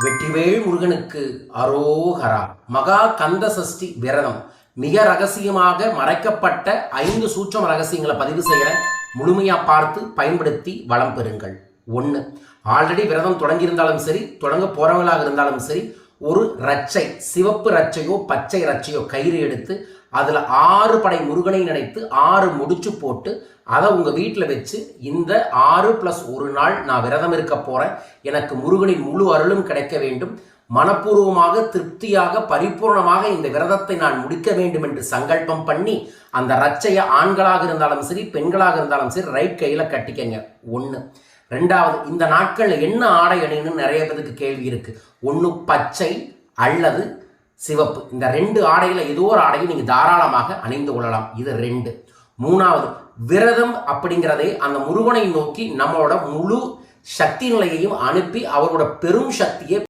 வெற்றிவேல் முருகனுக்கு அரோகரா. மகா கந்த சஷ்டி விரதம் மிக ரகசியமாக மறைக்கப்பட்ட 5 சூட்சம ரகசியங்களை பதிவு செய்கிறேன். முழுமையா பார்த்து பயன்படுத்தி வளம் பெறுங்கள். 1, ஆல்ரெடி விரதம் தொடங்கியிருந்தாலும் சரி, தொடங்க போறவங்களாக இருந்தாலும் சரி, ஒரு ரச்சை, சிவப்பு ரச்சையோ பச்சை ரச்சையோ கயிறு எடுத்து அதில் 6 படை முருகனை நினைத்து 6 முடிச்சு போட்டு அதை உங்கள் வீட்டில் வச்சு இந்த 6+1 நாள் நான் விரதம் இருக்க போகிறேன், எனக்கு முருகனின் முழு அருளும் கிடைக்க வேண்டும், மனப்பூர்வமாக திருப்தியாக பரிபூர்ணமாக இந்த விரதத்தை நான் முடிக்க வேண்டும் என்று சங்கல்பம் பண்ணி அந்த ரச்சையை ஆண்களாக இருந்தாலும் சரி பெண்களாக இருந்தாலும் சரி ரைட் கையில் கட்டிக்கங்க. 1. 2வது, இந்த நாட்களில் என்ன ஆடை அணியணும்னு நிறைய பேருக்கு கேள்வி இருக்கு. 1 பச்சை அல்லது சிவப்பு, இந்த 2 ஆடையில் ஏதோ ஒரு ஆடையை நீங்கள் தாராளமாக அணிந்து கொள்ளலாம். இது 2. 3வது, விரதம் அப்படிங்கிறதே அந்த முருகனை நோக்கி நம்மளோட முழு சக்தி நிலையையும் அனுப்பி அவரோட பெரும் சக்தியை